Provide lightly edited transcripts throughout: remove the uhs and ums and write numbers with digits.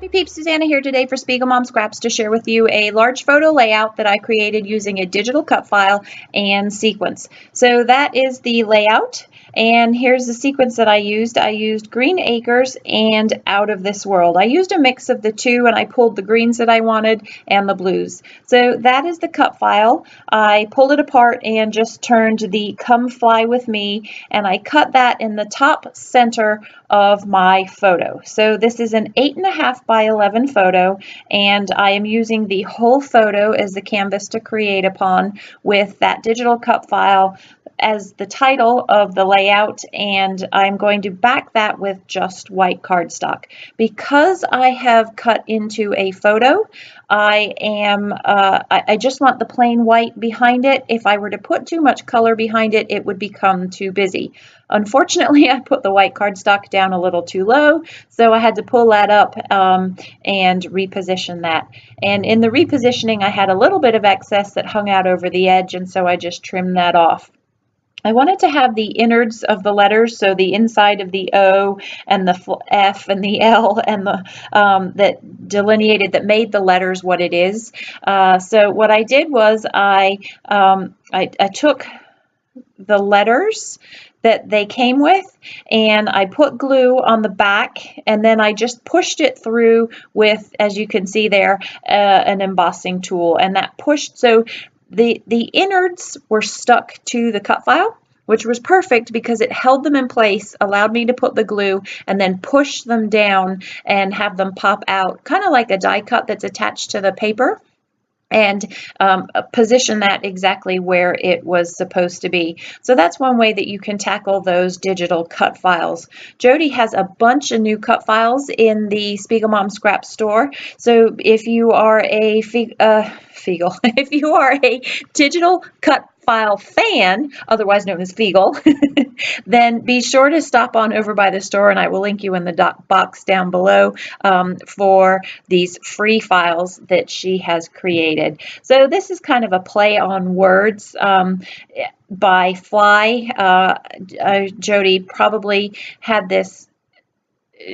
Happy Peeps, Suzanna here today for Spiegel Mom Scraps to share with you a large photo layout that I created using a digital cut file and Sequins. So that is the layout, and here's the sequence that I used. I used Green Acres and Out of This World. I used a mix of the two, and I pulled the greens that I wanted and the blues. So that is the cut file. I pulled it apart and just turned the Come Fly With Me, and I cut that in the top center of my photo. So this is an 8.5 by 11 photo, and I am using the whole photo as the canvas to create upon with that digital cut file as the title of the layout, and I'm going to back that with just white cardstock. Because I have cut into a photo, I just want the plain white behind it. If I were to put too much color behind it, it would become too busy. Unfortunately, I put the white cardstock down a little too low, so I had to pull that up and reposition that. And in the repositioning, I had a little bit of excess that hung out over the edge, and so I just trimmed that off. I wanted to have the innards of the letters, so the inside of the O and the F and the L and the that delineated, that made the letters what it is. So what I did was I took the letters that they came with, and I put glue on the back, and then I just pushed it through with, as you can see there, an embossing tool, and that pushed, so the innards were stuck to the cut file, which was perfect because it held them in place, allowed me to put the glue and then push them down and have them pop out, kind of like a die cut that's attached to the paper, and position that exactly where it was supposed to be. So that's one way that you can tackle those digital cut files. Jody has a bunch of new cut files in the Spiegel Mom Scrap store. So if you are a if you are a digital cut file fan, otherwise known as Fiegel, then be sure to stop on over by the store, and I will link you in the box down below for these free files that she has created. So this is kind of a play on words. By fly, Jody probably had this.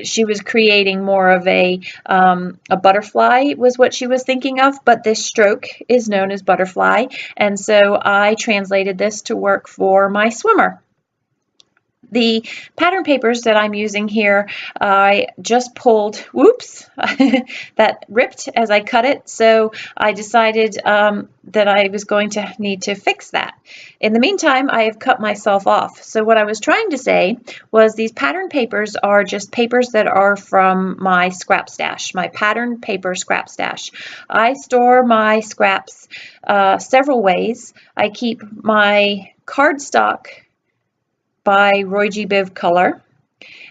She was creating more of a butterfly was what she was thinking of, but this stroke is known as butterfly, and so I translated this to work for my swimmer. The pattern papers that I'm using here, I just pulled, whoops, that ripped as I cut it, so I decided that I was going to need to fix that. In the meantime, I have cut myself off. So what I was trying to say was these pattern papers are just papers that are from my scrap stash, my pattern paper scrap stash. I store my scraps several ways. I keep my cardstock by Roy G. Biv color,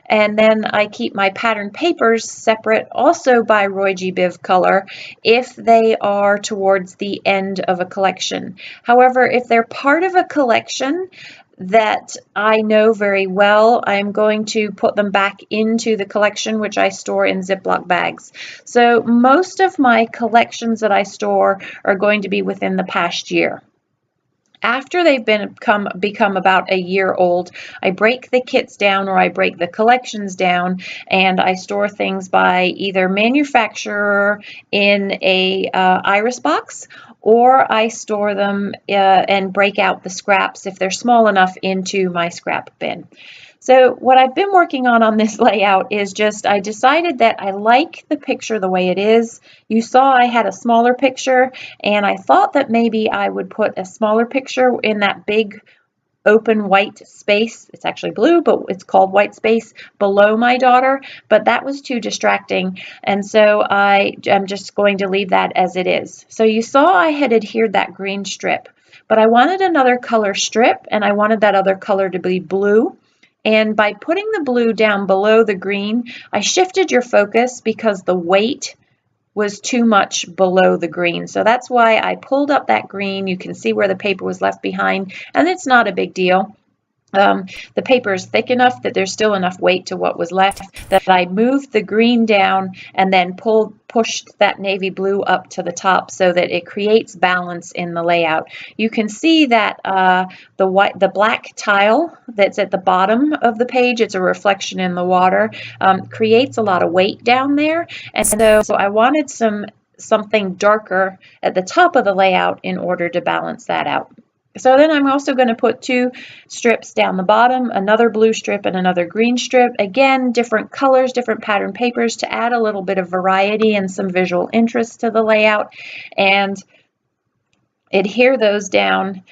and then I keep my pattern papers separate also by Roy G. Biv color if they are towards the end of a collection. However, if they're part of a collection that I know very well, I'm going to put them back into the collection, which I store in Ziploc bags. So most of my collections that I store are going to be within the past year. After they've become about a year old, I break the kits down, or I break the collections down, and I store things by either manufacturer in a iris box, or I store them and break out the scraps if they're small enough into my scrap bin. So what I've been working on this layout is just, I decided that I like the picture the way it is. You saw I had a smaller picture, and I thought that maybe I would put a smaller picture in that big open white space. It's actually blue, but it's called white space below my daughter, but that was too distracting, and so I'm just going to leave that as it is. So you saw I had adhered that green strip, but I wanted another color strip, and I wanted that other color to be blue. And by putting the blue down below the green, I shifted your focus because the weight was too much below the green. So that's why I pulled up that green. You can see where the paper was left behind, and it's not a big deal. the paper is thick enough that there's still enough weight to what was left, that I moved the green down and then pushed that navy blue up to the top so that it creates balance in the layout. You can see that the black tile that's at the bottom of the page, it's a reflection in the water, creates a lot of weight down there, and so I wanted something darker at the top of the layout in order to balance that out. So then I'm also going to put 2 strips down the bottom, another blue strip and another green strip. Again, different colors, different pattern papers to add a little bit of variety and some visual interest to the layout, and adhere those down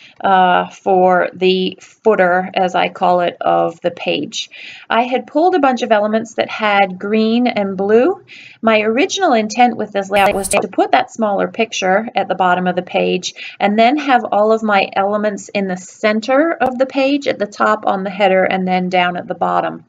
for the footer, as I call it, of the page. I had pulled a bunch of elements that had green and blue. My original intent with this layout was to put that smaller picture at the bottom of the page and then have all of my elements in the center of the page, at the top on the header, and then down at the bottom.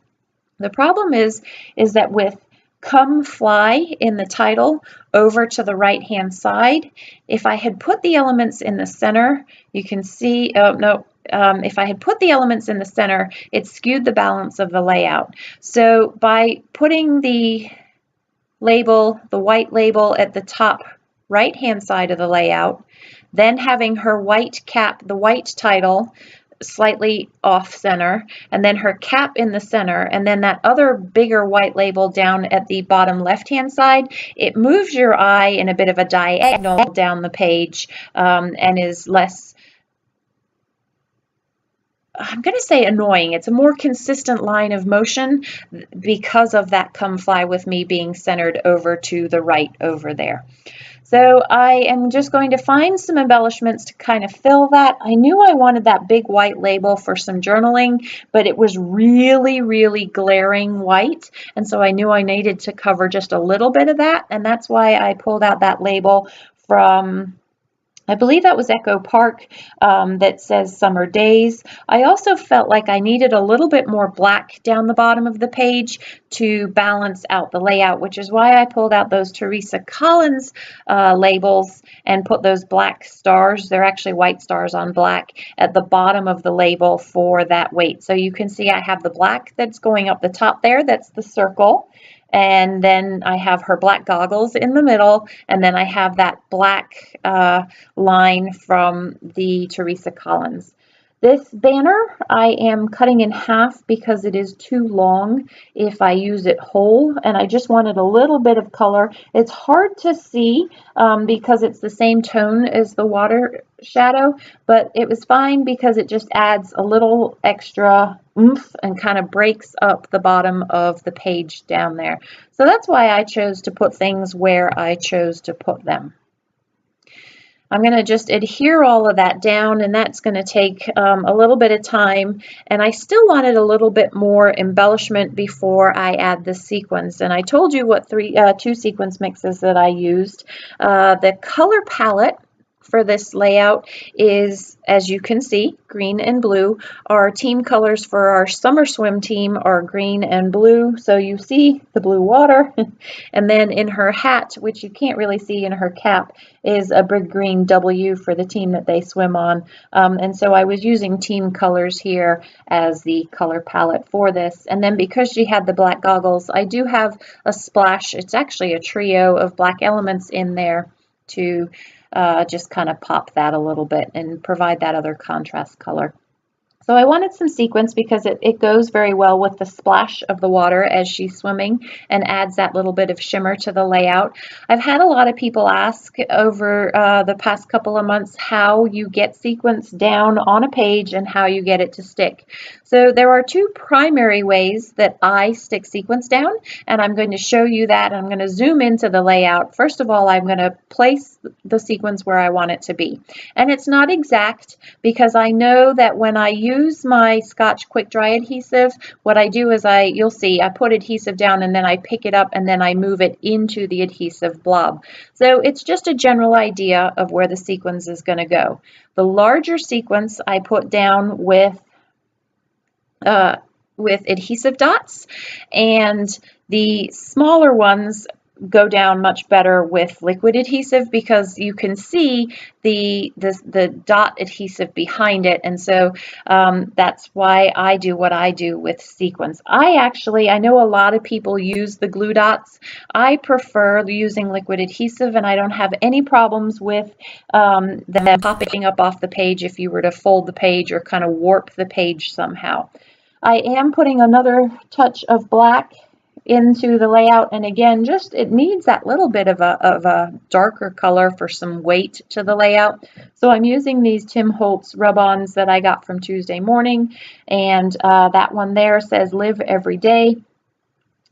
The problem is that with "Come Fly" in the title over to the right hand side, if I had put the elements in the center, you can see, if I had put the elements in the center, it skewed the balance of the layout. So by putting the label, the white label, at the top right hand side of the layout, then having her white cap, the white title, slightly off center, and then her cap in the center, and then that other bigger white label down at the bottom left hand side, it moves your eye in a bit of a diagonal down the page, and is less, I'm going to say, annoying. It's a more consistent line of motion because of that "Come Fly With Me" being centered over to the right over there. So I am just going to find some embellishments to kind of fill that. I knew I wanted that big white label for some journaling, but it was really, really glaring white. And so I knew I needed to cover just a little bit of that. And that's why I pulled out that label from, I believe that was Echo Park, that says "Summer Days." I also felt like I needed a little bit more black down the bottom of the page to balance out the layout, which is why I pulled out those Teresa Collins labels and put those black stars, they're actually white stars on black, at the bottom of the label for that weight. So you can see I have the black that's going up the top there, that's the circle. And then I have her black goggles in the middle, and then I have that black line from the Teresa Collins. This banner I am cutting in half because it is too long if I use it whole, and I just wanted a little bit of color. It's hard to see because it's the same tone as the water shadow, but it was fine because it just adds a little extra oomph and kind of breaks up the bottom of the page down there. So that's why I chose to put things where I chose to put them. I'm going to just adhere all of that down, and that's going to take a little bit of time, and I still wanted a little bit more embellishment before I add the sequins. And I told you what 2 sequins mixes that I used. The color palette for this layout is, as you can see, green and blue. Our team colors for our summer swim team are green and blue, so you see the blue water. And then in her hat, which you can't really see in her cap, is a big green W for the team that they swim on. And so I was using team colors here as the color palette for this. And then because she had the black goggles, I do have a splash, it's actually a trio of black elements in there to just kind of pop that a little bit and provide that other contrast color. So I wanted some sequins because it goes very well with the splash of the water as she's swimming and adds that little bit of shimmer to the layout. I've had a lot of people ask over the past couple of months how you get sequins down on a page and how you get it to stick. So there are 2 primary ways that I stick sequins down, and I'm going to show you that. I'm going to zoom into the layout. First of all, I'm going to place the sequins where I want it to be. And it's not exact because I know that when I use my Scotch Quick Dry adhesive, what I do is you'll see, I put adhesive down and then I pick it up and then I move it into the adhesive blob. So it's just a general idea of where the sequins is going to go. The larger sequins I put down with adhesive dots, and the smaller ones go down much better with liquid adhesive because you can see the dot adhesive behind it, and so that's why I do what I do with Sequins. I know a lot of people use the glue dots. I prefer using liquid adhesive, and I don't have any problems with them popping up off the page if you were to fold the page or kind of warp the page somehow. I am putting another touch of black into the layout, and again, just it needs that little bit of a darker color for some weight to the layout. So I'm using these Tim Holtz rub-ons that I got from Tuesday Morning, and that one there says live every day.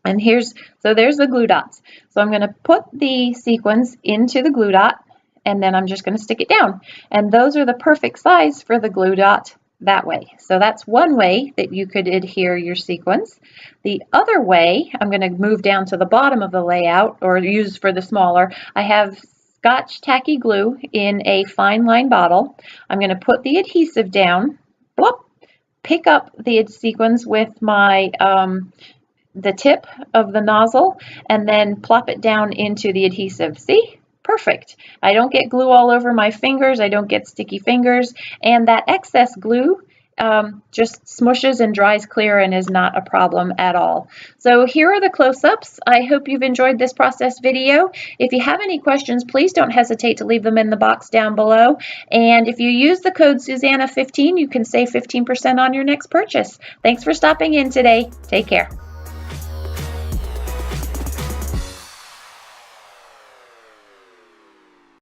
And there's the glue dots. So I'm going to put the sequins into the glue dot, and then I'm just going to stick it down, and those are the perfect size for the glue dot that way. So that's one way that you could adhere your sequins. The other way, I'm going to move down to the bottom of the layout, or use for the smaller. I have Scotch tacky glue in a fine line bottle. I'm going to put the adhesive down, blop, pick up the sequins with my the tip of the nozzle, and then plop it down into the adhesive. See? Perfect. I don't get glue all over my fingers. I don't get sticky fingers. And that excess glue just smushes and dries clear and is not a problem at all. So here are the close-ups. I hope you've enjoyed this process video. If you have any questions, please don't hesitate to leave them in the box down below. And if you use the code Suzanna15, you can save 15% on your next purchase. Thanks for stopping in today. Take care.